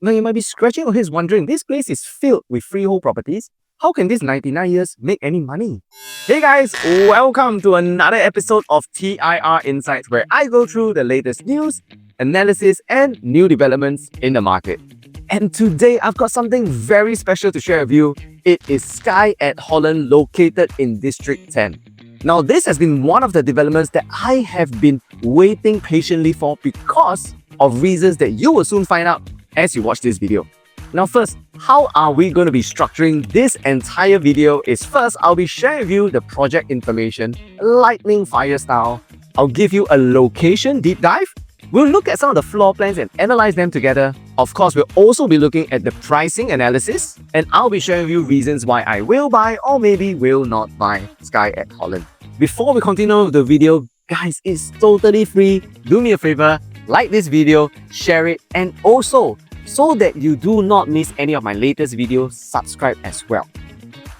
Now you might be scratching your heads wondering, this place is filled with freehold properties. How can this 99 years make any money? Hey guys, welcome to another episode of TIR Insights, where I go through the latest news, analysis, and new developments in the market. And today I've got something very special to share with you. It is Skye at Holland, located in District 10. Now this has been one of the developments that I have been waiting patiently for because of reasons that you will soon find out as you watch this video. Now first, how are we going to be structuring this entire video is first, I'll be sharing with you the project information, lightning fire style. I'll give you a location deep dive. We'll look at some of the floor plans and analyze them together. Of course, we'll also be looking at the pricing analysis, and I'll be sharing with you reasons why I will buy or maybe will not buy Skye at Holland. Before we continue the video, guys, it's totally free. Do me a favor, like this video, share it, and also, so that you do not miss any of my latest videos, subscribe as well.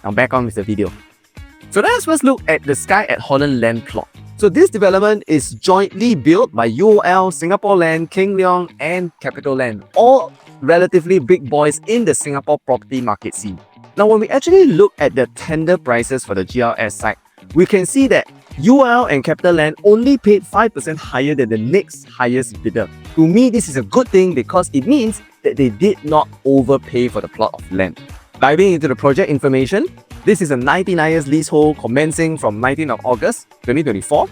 Now back on with the video. So let's first look at the Skye at Holland land plot. So this development is jointly built by UOL, Singapore Land, King Leong, and Capital Land, all relatively big boys in the Singapore property market scene. Now when we actually look at the tender prices for the GRS site, we can see that UOL and Capital Land only paid 5% higher than the next highest bidder. To me, this is a good thing because it means that they did not overpay for the plot of land. Diving into the project information, this is a 99 years leasehold commencing from 19th of August 2024.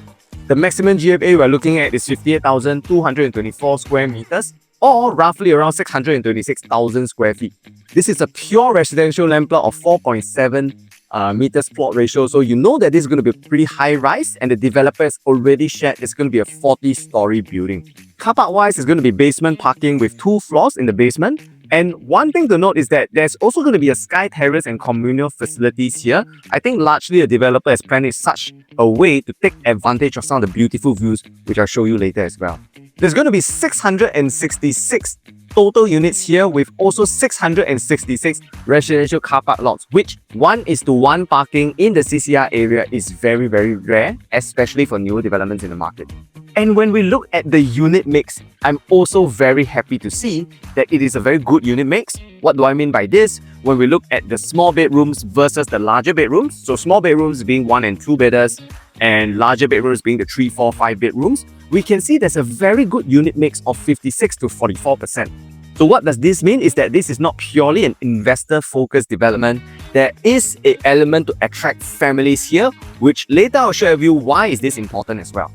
The maximum GFA we're looking at is 58,224 square meters, or roughly around 626,000 square feet. This is a pure residential land plot of 4.7 meters plot ratio, so you know that this is going to be a pretty high rise, and the developer has already shared it's going to be a 40-story building. Car park wise, it's going to be basement parking with 2 floors in the basement. And one thing to note is that there's also going to be a sky terrace and communal facilities here. I think largely the developer has planned it such a way to take advantage of some of the beautiful views, which I'll show you later as well. There's going to be 666 total units here, with also 666 residential car park lots, which 1:1 parking in the CCR area is very, very rare, especially for newer developments in the market. And when we look at the unit mix, I'm also very happy to see that it is a very good unit mix. What do I mean by this? When we look at the small bedrooms versus the larger bedrooms, so small bedrooms being 1 and 2 bedders and larger bedrooms being the 3, 4, 5 bedrooms, we can see there's a very good unit mix of 56 to 44%. So what does this mean is that this is not purely an investor-focused development. There is an element to attract families here, which later I'll share with you why is this important as well.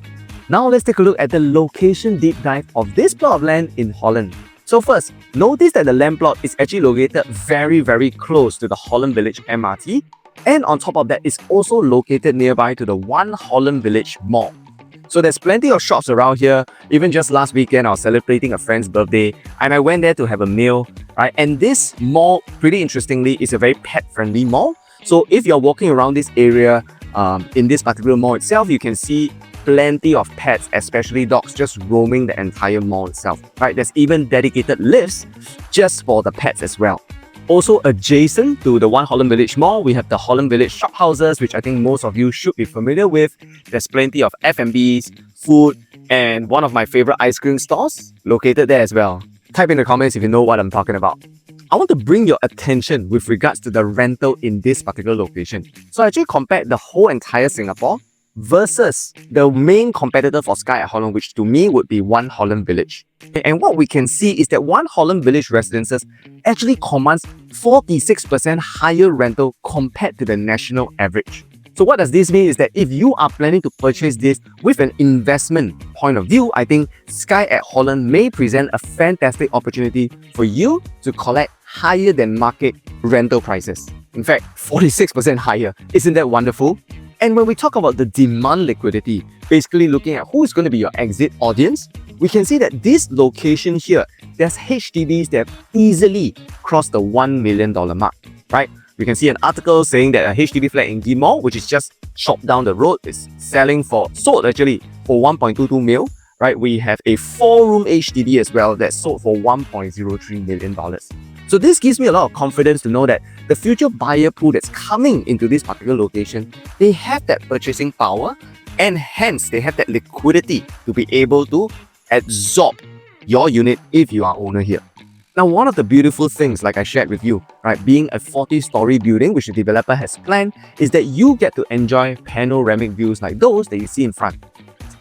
Now let's take a look at the location deep dive of this plot of land in Holland. So first, notice that the land plot is actually located very, very close to the Holland Village MRT, and on top of that, it's also located nearby to the One Holland Village Mall. So there's plenty of shops around here. Even just last weekend, I was celebrating a friend's birthday and I went there to have a meal, right? And this mall, pretty interestingly, is a very pet-friendly mall. So if you're walking around this area, in this particular mall itself, you can see plenty of pets, especially dogs, just roaming the entire mall itself, right? There's even dedicated lifts just for the pets as well. Also adjacent to the One Holland Village Mall, we have the Holland Village shop houses, which I think most of you should be familiar with. There's plenty of F&Bs, food, and one of my favorite ice cream stores located there as well. Type in the comments if you know what I'm talking about. I want to bring your attention with regards to the rental in this particular location. So I actually compared the whole entire Singapore versus the main competitor for Skye at Holland, which to me would be One Holland Village. And what we can see is that One Holland Village residences actually commands 46% higher rental compared to the national average. So what does this mean is that if you are planning to purchase this with an investment point of view, I think Skye at Holland may present a fantastic opportunity for you to collect higher than market rental prices. In fact, 46% higher. Isn't that wonderful? And when we talk about the demand liquidity, basically looking at who is going to be your exit audience, we can see that this location here, there's HDBs that have easily crossed the $1 million mark, right? We can see an article saying that a HDB flat in Ghim Moh, which is just chopped down the road, is sold actually for 1.22 mil, right? We have a 4-room HDB as well that's sold for $1.03 million. So this gives me a lot of confidence to know that the future buyer pool that's coming into this particular location, they have that purchasing power, and hence they have that liquidity to be able to absorb your unit if you are owner here. Now, one of the beautiful things, like I shared with you, right, being a 40-story building, which the developer has planned, is that you get to enjoy panoramic views like those that you see in front.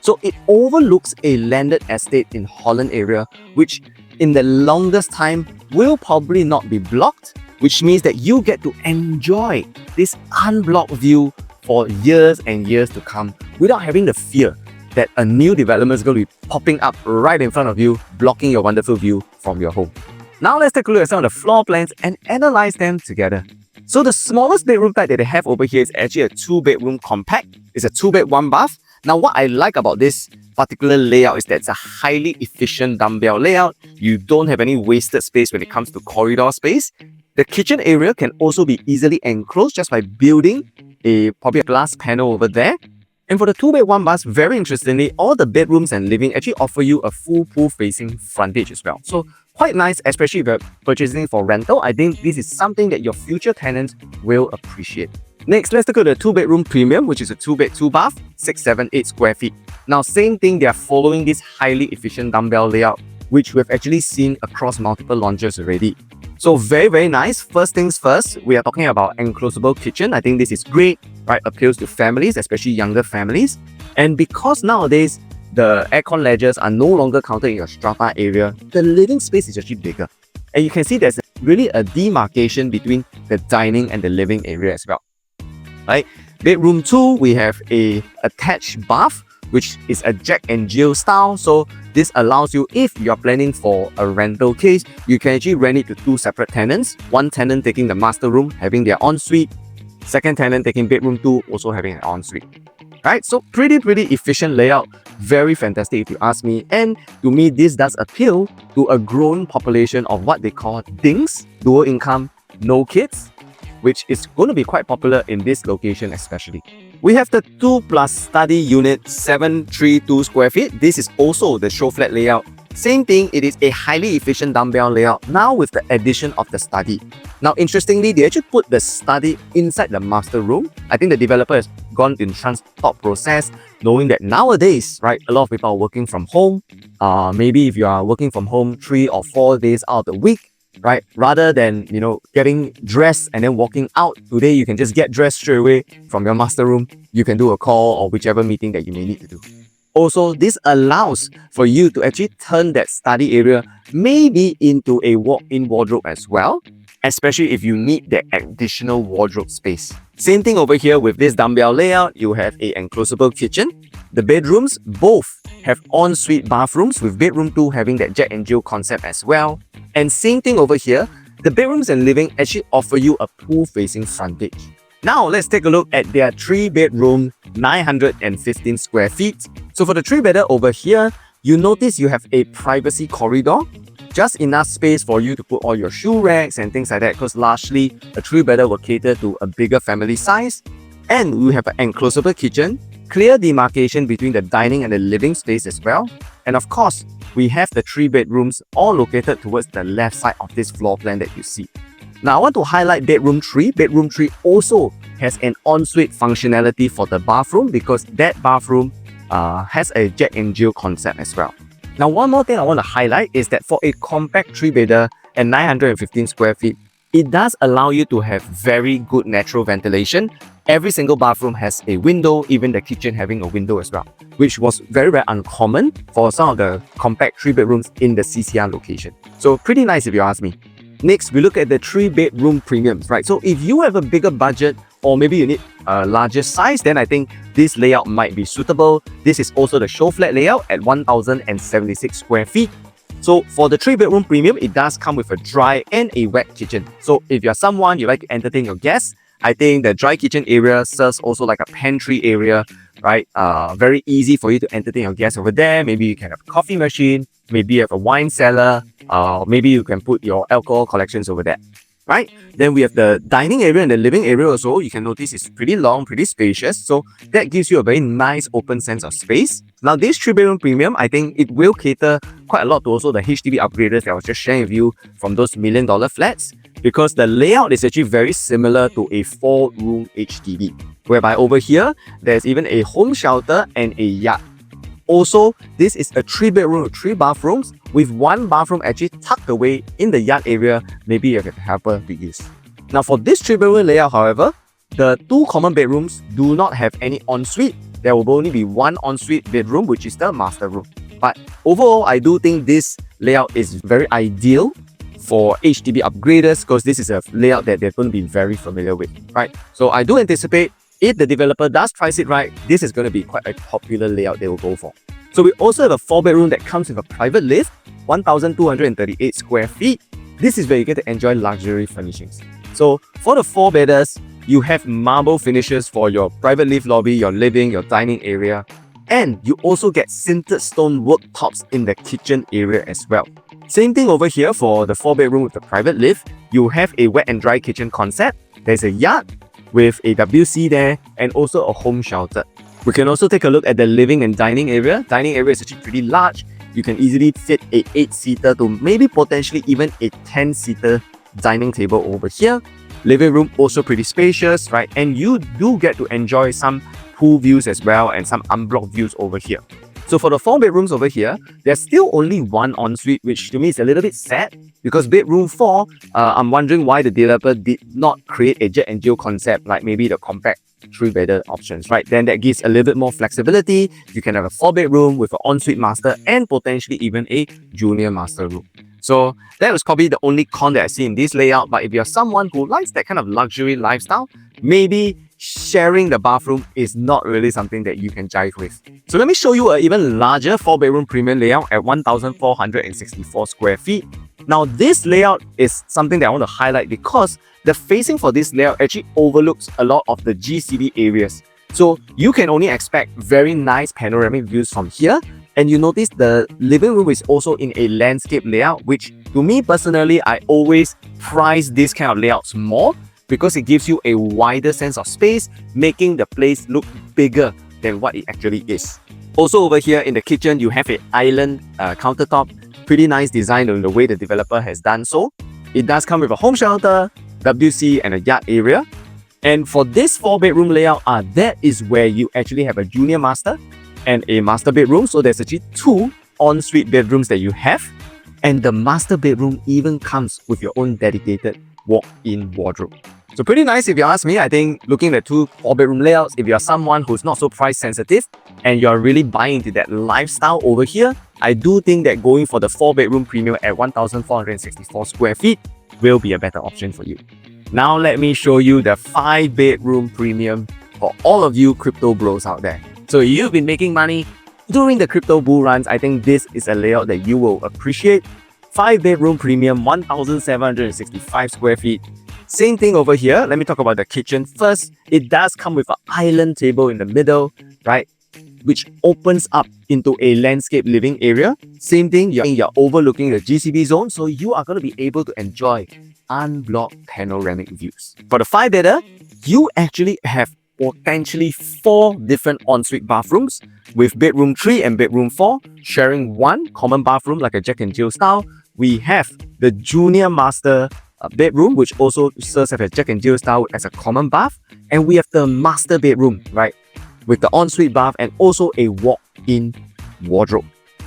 So it overlooks a landed estate in Holland area, which in the longest time will probably not be blocked, which means that you get to enjoy this unblocked view for years and years to come without having the fear that a new development is going to be popping up right in front of you, blocking your wonderful view from your home. Now let's take a look at some of the floor plans and analyze them together. So the smallest bedroom type that they have over here is actually a 2-bedroom compact. It's a 2-bed, 1-bath. Now what I like about this particular layout is that it's a highly efficient dumbbell layout. You don't have any wasted space when it comes to corridor space. The kitchen area can also be easily enclosed just by building probably a glass panel over there. And for the 2-bed, 1-bath, very interestingly, all the bedrooms and living actually offer you a full pool-facing frontage as well. So quite nice, especially if you're purchasing for rental. I think this is something that your future tenants will appreciate. Next, let's look at the 2-bedroom premium, which is a 2-bed, 2-bath, 678 square feet. Now, same thing, they are following this highly efficient dumbbell layout, which we've actually seen across multiple launches already. So very, very nice. First things first, we are talking about enclosable kitchen. I think this is great, right? Appeals to families, especially younger families. And because nowadays, the aircon ledgers are no longer counted in your strata area, the living space is actually bigger. And you can see there's really a demarcation between the dining and the living area as well. Right? Bedroom 2, we have a attached bath, which is a Jack and Jill style. So this allows you, if you're planning for a rental case, you can actually rent it to 2 separate tenants. One tenant taking the master room, having their ensuite. Second tenant taking bedroom 2, also having an ensuite. Right? So pretty efficient layout. Very fantastic if you ask me. And to me, this does appeal to a growing population of what they call DINGs, dual income, no kids, which is going to be quite popular in this location especially. We have the 2+ study unit, 732 square feet. This is also the show flat layout. Same thing, it is a highly efficient dumbbell layout, now with the addition of the study. Now, interestingly, they actually put the study inside the master room. I think the developer has gone in trans thought process, knowing that nowadays, right, a lot of people are working from home. Maybe if you are working from home 3 or 4 days out of the week, right? Rather than, getting dressed and then walking out, today you can just get dressed straight away from your master room. You can do a call or whichever meeting that you may need to do. Also, this allows for you to actually turn that study area maybe into a walk-in wardrobe as well, especially if you need that additional wardrobe space. Same thing over here with this dumbbell layout. You have a enclosable kitchen. The bedrooms both have ensuite bathrooms, with bedroom 2 having that Jack and Jill concept as well. And same thing over here, the bedrooms and living actually offer you a pool-facing frontage. Now, let's take a look at their 3-bedroom, 915 square feet. So for the 3-bedder over here, you notice you have a privacy corridor, just enough space for you to put all your shoe racks and things like that, because largely a 3-bedder will cater to a bigger family size. And we have an enclosable kitchen, clear demarcation between the dining and the living space as well. And of course, we have the 3 bedrooms all located towards the left side of this floor plan that you see. Now, I want to highlight bedroom 3. Bedroom 3 also has an ensuite functionality for the bathroom, because that bathroom has a Jack and Jill concept as well. Now, one more thing I want to highlight is that for a compact 3-bedder and 915 square feet, it does allow you to have very good natural ventilation. Every single bathroom has a window, even the kitchen having a window as well, which was very, very uncommon for some of the compact 3-bedrooms in the CCR location. So pretty nice if you ask me. Next, we look at the 3-bedroom premiums, right? So if you have a bigger budget, or maybe you need a larger size, then I think this layout might be suitable. This is also the show flat layout at 1,076 square feet. So for the 3-bedroom premium, it does come with a dry and a wet kitchen. So if you're someone you like to entertain your guests, I think the dry kitchen area serves also like a pantry area, right? Very easy for you to entertain your guests over there. Maybe you can have a coffee machine, maybe you have a wine cellar, maybe you can put your alcohol collections over there, right? Then we have the dining area and the living area also. You can notice it's pretty long, pretty spacious. So that gives you a very nice open sense of space. Now this 3-bedroom premium, I think it will cater quite a lot to also the HDB upgraders that I was just sharing with you from those $1 million flats, because the layout is actually very similar to a 4-room HDB, whereby over here, there's even a home shelter and a yard. also, this is a 3-bedroom with 3 bathrooms with 1 bathroom actually tucked away in the yard area, maybe you can helper to use. Now for this 3-bedroom layout, however, the 2 common bedrooms do not have any ensuite. There will only be 1 ensuite bedroom, which is the master room. But overall, I do think this layout is very ideal for HDB upgraders because this is a layout that they're going to be very familiar with, right? So I do anticipate if the developer does price it right, this is going to be quite a popular layout they will go for. So we also have a 4-bedroom that comes with a private lift, 1,238 square feet. This is where you get to enjoy luxury furnishings. So for the 4-bedders, you have marble finishes for your private lift lobby, your living, your dining area, and you also get sintered stone worktops in the kitchen area as well. Same thing over here for the 4-bedroom with the private lift. You have a wet and dry kitchen concept. There's a yard with a WC there and also a home shelter. We can also take a look at the living and dining area. Dining area is actually pretty large. You can easily fit a 8-seater to maybe potentially even a 10-seater dining table over here. Living room also pretty spacious, right? And you do get to enjoy some pool views as well and some unblocked views over here. So for the 4 bedrooms over here, there's still only 1 ensuite, which to me is a little bit sad because bedroom 4, I'm wondering why the developer did not create a jet and jill concept like maybe the compact 3-bedder options, right? Then that gives a little bit more flexibility. You can have a 4-bedroom with an ensuite master and potentially even a junior master room. So that was probably the only con that I see in this layout. But if you're someone who likes that kind of luxury lifestyle, maybe sharing the bathroom is not really something that you can jive with. So let me show you an even larger 4-bedroom premium layout at 1,464 square feet. Now this layout is something that I want to highlight because the facing for this layout actually overlooks a lot of the GCB areas. So you can only expect very nice panoramic views from here. And you notice the living room is also in a landscape layout, which to me personally, I always prize this kind of layouts more because it gives you a wider sense of space, making the place look bigger than what it actually is. Also over here in the kitchen, you have an island countertop. Pretty nice design on the way the developer has done so. It does come with a home shelter, WC and a yard area. And for this 4-bedroom layout, that is where you actually have a junior master and a master bedroom. So there's actually 2 ensuite bedrooms that you have. And the master bedroom even comes with your own dedicated walk-in wardrobe. So pretty nice if you ask me. I think looking at 2 4-bedroom layouts, if you're someone who's not so price sensitive and you're really buying into that lifestyle over here, I do think that going for the 4-bedroom premium at 1,464 square feet will be a better option for you. Now let me show you the 5-bedroom premium for all of you crypto bros out there. So you've been making money during the crypto bull runs. I think this is a layout that you will appreciate. 5-bedroom premium, 1,765 square feet. Same thing over here. Let me talk about the kitchen first. It does come with an island table in the middle, right? Which opens up into a landscape living area. Same thing, you're overlooking the GCB zone, so you are going to be able to enjoy unblocked panoramic views. For the 5-bedder, you actually have potentially 4 different ensuite bathrooms with bedroom 3 and bedroom 4 sharing 1 common bathroom like a Jack and Jill style. We have the junior master bedroom, which also serves as a Jack and Jill style as a common bath, and we have the master bedroom, right, with the ensuite bath and also a walk-in wardrobe.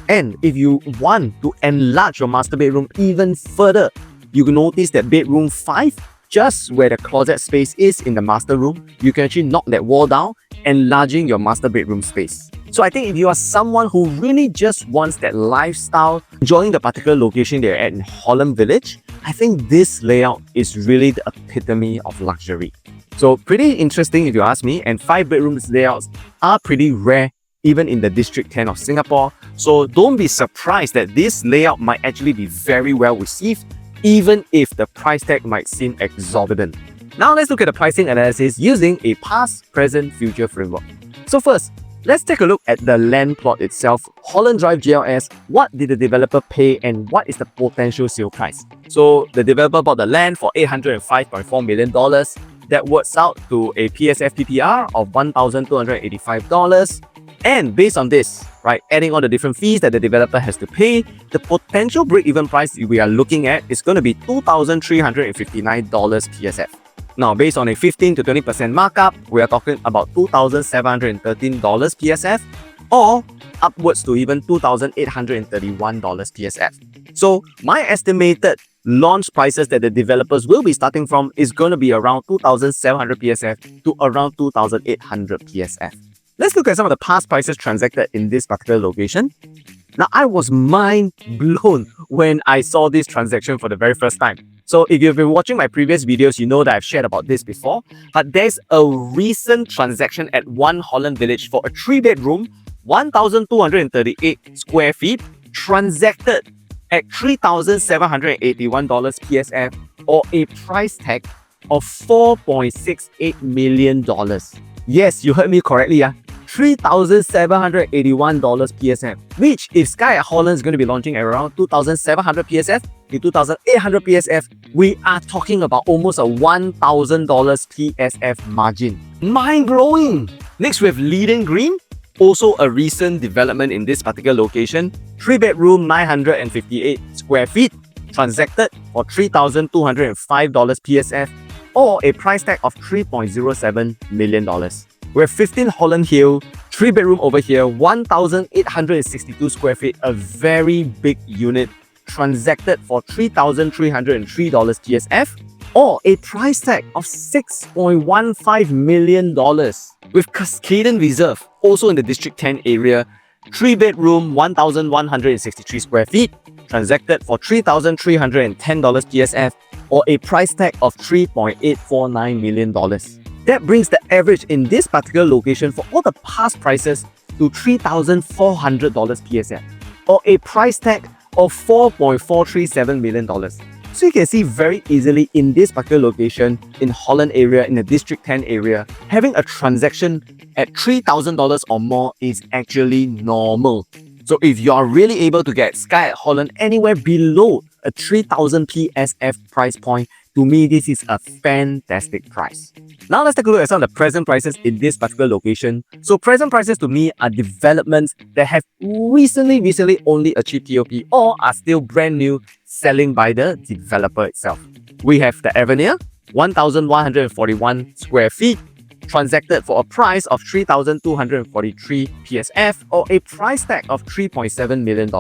And if you want to enlarge your master bedroom even further, you can notice that bedroom 5, just where the closet space is in the master room, you can actually knock that wall down, enlarging your master bedroom space. So I think if you are someone who really just wants that lifestyle, enjoying the particular location they're at in Holland Village, I think this layout is really the epitome of luxury. So pretty interesting if you ask me, and 5-bedroom layouts are pretty rare even in the District 10 of Singapore. So don't be surprised that this layout might actually be very well received, even if the price tag might seem exorbitant. Now let's look at the pricing analysis using a past, present, future framework. So first, let's take a look at the land plot itself. Holland Drive GLS, what did the developer pay and what is the potential sale price? So the developer bought the land for $805.4 million. That works out to a PSF PPR of $1,285. And based on this, right, adding all the different fees that the developer has to pay, the potential break-even price we are looking at is going to be $2,359 PSF. Now, based on a 15 to 20% markup, we are talking about $2,713 PSF. or upwards to even $2,831 PSF. So my estimated launch prices that the developers will be starting from is going to be around 2,700 PSF to around 2,800 PSF. Let's look at some of the past prices transacted in this particular location. Now, I was mind blown when I saw this transaction for the very first time. So if you've been watching my previous videos, you know that I've shared about this before. But there's a recent transaction at One Holland Village for a 3-bedroom, 1,238 square feet, transacted at $3,781 PSF, or a price tag of $4.68 million. Yes, you heard me correctly. $3,781 PSF, which if Skye at Holland is going to be launching at around 2,700 PSF to 2,800 PSF, we are talking about almost a $1,000 PSF margin. Mind-blowing! Next, we have Leiden Green, also a recent development in this particular location. 3-bedroom, 958 square feet, transacted for $3,205 PSF, or a price tag of $3.07 million. We have 15 Holland Hill, 3-bedroom over here, 1,862 square feet, a very big unit, transacted for $3,303 PSF, or a price tag of $6.15 million. With Cascaden Reserve, also in the District 10 area, 3-bedroom, 1,163 square feet, transacted for $3,310 PSF, or a price tag of $3.849 million. That brings the average in this particular location for all the past prices to $3,400 PSF, or a price tag of $4.437 million. So you can see very easily in this particular location in Holland area, in the District 10 area, having a transaction at $3,000 or more is actually normal. So if you are really able to get Skye at Holland anywhere below a 3,000 PSF price point, to me, this is a fantastic price. Now let's take a look at some of the present prices in this particular location. So present prices to me are developments that have recently only achieved TOP or are still brand new, selling by the developer itself. We have the Avenir, 1,141 square feet, transacted for a price of $3,243 PSF, or a price tag of $3.7 million.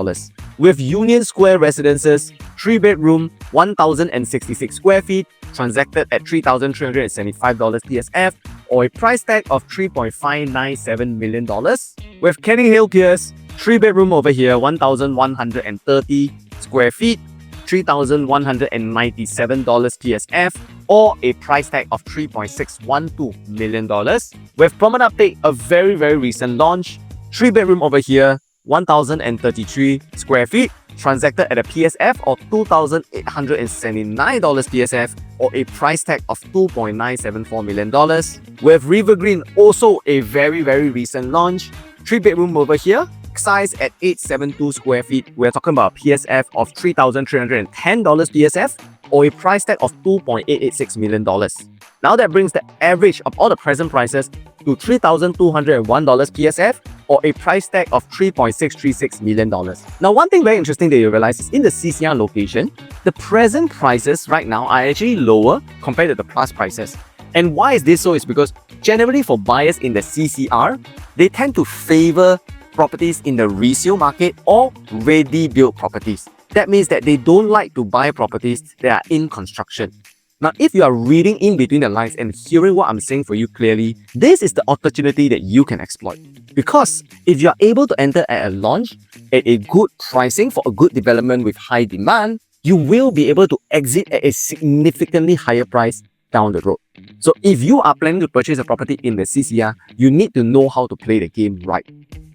With Union Square Residences, 3-bedroom, 1,066 square feet, transacted at $3,375 PSF, or a price tag of $3.597 million. With Canning Hill Pierce, 3-bedroom over here, 1,130 square feet, $3,197 PSF, or a price tag of $3.612 million. With Promenade Update, a very recent launch, 3-bedroom over here, 1,033 square feet, transacted at a PSF of $2,879 PSF, or a price tag of $2.974 million. With River Green, also a very recent launch, 3-bedroom over here, size at 872 square feet. We're talking about a PSF of $3,310 PSF, or a price tag of $2.886 million. Now that brings the average of all the present prices to $3,201 PSF, or a price tag of $3.636 million. Now, one thing very interesting that you realize is in the CCR location, the present prices right now are actually lower compared to the past prices. And why is this so? Is because generally for buyers in the CCR, they tend to favor properties in the resale market or ready-built properties. That means that they don't like to buy properties that are in construction. Now, if you are reading in between the lines and hearing what I'm saying for you clearly, this is the opportunity that you can exploit. Because if you are able to enter at a launch at a good pricing for a good development with high demand, you will be able to exit at a significantly higher price down the road. So if you are planning to purchase a property in the CCR, you need to know how to play the game right.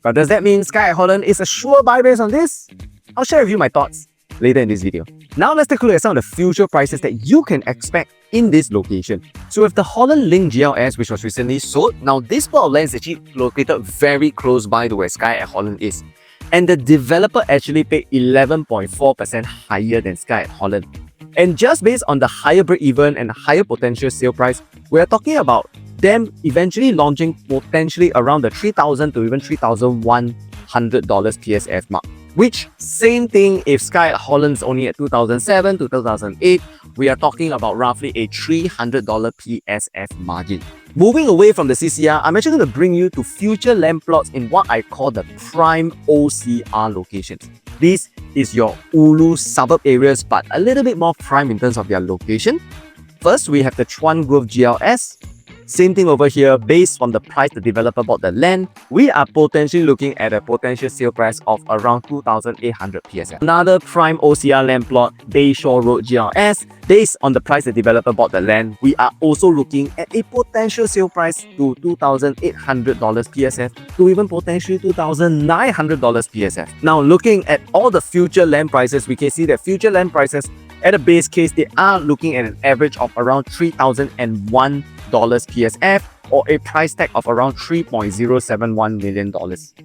But does that mean Skye at Holland is a sure buy based on this? I'll share with you my thoughts later in this video. Now let's take a look at some of the future prices that you can expect in this location. So with the Holland Link GLS, which was recently sold, now this plot of land is actually located very close by to where Skye at Holland is. And the developer actually paid 11.4% higher than Skye at Holland. And just based on the higher break-even and higher potential sale price, we're talking about them eventually launching potentially around the $3,000 to even $3,100 PSF mark. Which, same thing if Skye at Holland's only at 2007 to 2008, we are talking about roughly a $300 PSF margin. Moving away from the CCR, I'm actually going to bring you to future land plots in what I call the prime OCR locations. This is your Ulu suburb areas, but a little bit more prime in terms of their location. First, we have the Chuan Grove GLS. Same thing over here, based on the price the developer bought the land, we are potentially looking at a potential sale price of around 2,800 PSF. Another prime OCR land plot, Bayshore Road GLS, based on the price the developer bought the land, we are also looking at a potential sale price to $2,800 PSF to even potentially $2,900 PSF. Now, looking at all the future land prices, we can see that future land prices at a base case, they are looking at an average of around $3,001 PSF or a price tag of around $3.071 million.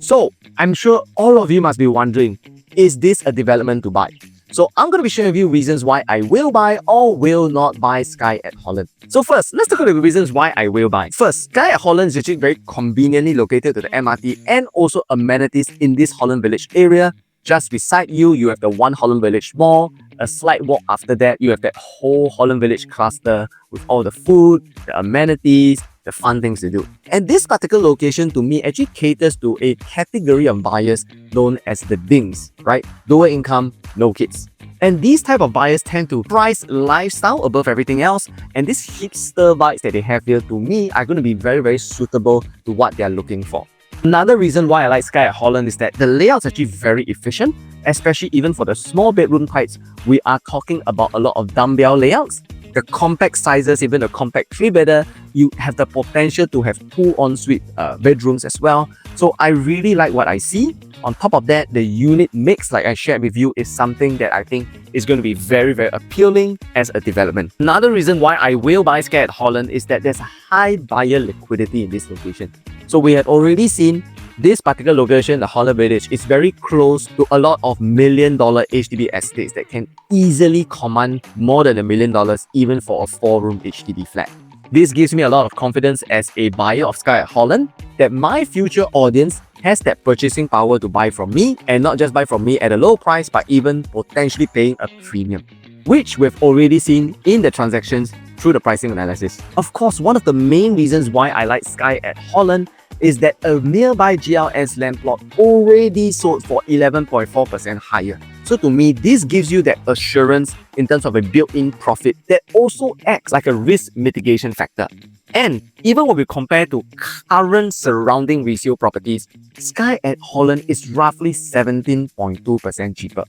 So I'm sure all of you must be wondering, is this a development to buy? So I'm going to be sharing with you reasons why I will buy or will not buy Skye at Holland. So first, let's talk about the reasons why I will buy. First, Skye at Holland is actually very conveniently located to the MRT and also amenities in this Holland Village area. Just beside you, you have the One Holland Village Mall. A slight walk after that, you have that whole Holland Village cluster with all the food, the amenities, the fun things to do. And this particular location to me actually caters to a category of buyers known as the DINGs, right? Lower income, no kids. And these type of buyers tend to price lifestyle above everything else. And these hipster vibes that they have here, to me, are going to be very, very suitable to what they're looking for. Another reason why I like Skye at Holland is that the layout's actually very efficient, especially even for the small bedroom types. We are talking about a lot of dumbbell layouts. The compact sizes, even the compact 3-bedder, you have the potential to have 2 ensuite bedrooms as well. So I really like what I see. On top of that, the unit mix, like I shared with you, is something that I think is going to be very, very appealing as a development. Another reason why I will buy Skye at Holland is that there's a high buyer liquidity in this location. So we have already seen this particular location, the Holland Village, is very close to a lot of $1 million HDB estates that can easily command more than $1 million even for a 4-room HDB flat. This gives me a lot of confidence as a buyer of Skye at Holland that my future audience has that purchasing power to buy from me, and not just buy from me at a low price, but even potentially paying a premium, which we've already seen in the transactions through the pricing analysis. Of course, one of the main reasons why I like Skye at Holland is that a nearby GLS land plot already sold for 11.4% higher. So to me, this gives you that assurance in terms of a built-in profit that also acts like a risk mitigation factor. And even when we compare to current surrounding resale properties, Skye at Holland is roughly 17.2% cheaper.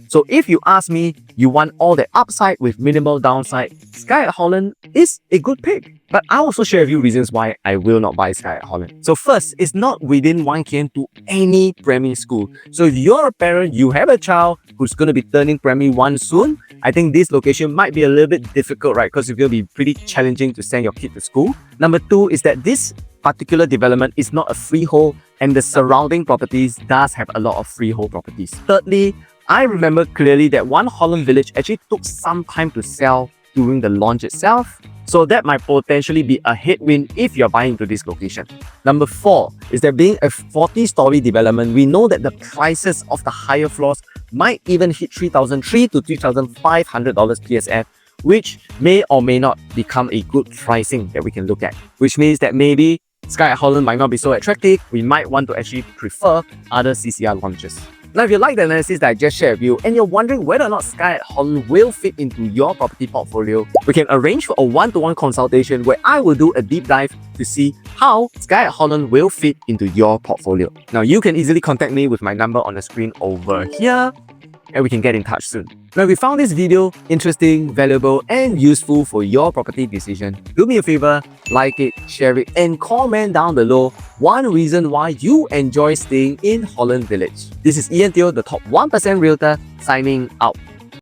So if you ask me, you want all the upside with minimal downside, Skye at Holland is a good pick. But I'll also share a few reasons why I will not buy Skye at Holland. So first, it's not within 1 km to any primary school. So if you're a parent, you have a child who's going to be turning primary 1 soon, I think this location might be a little bit difficult, right? Because it's going to be pretty challenging to send your kid to school. Number 2 is that this particular development is not a freehold, and the surrounding properties does have a lot of freehold properties. Thirdly, I remember clearly that One Holland Village actually took some time to sell during the launch itself. So that might potentially be a headwind if you're buying into this location. Number 4 is that being a 40-story development, we know that the prices of the higher floors might even hit $3,300 to $3,500 PSF, which may or may not become a good pricing that we can look at. Which means that maybe Skye at Holland might not be so attractive. We might want to actually prefer other CCR launches. Now, if you like the analysis that I just shared with you and you're wondering whether or not Skye at Holland will fit into your property portfolio, we can arrange for a one-to-one consultation where I will do a deep dive to see how Skye at Holland will fit into your portfolio. Now, you can easily contact me with my number on the screen over here, and we can get in touch soon. Now, if you found this video interesting, valuable, and useful for your property decision, do me a favor, like it, share it, and comment down below one reason why you enjoy staying in Holland Village. This is Ian Teo, the top 1% Realtor, signing out.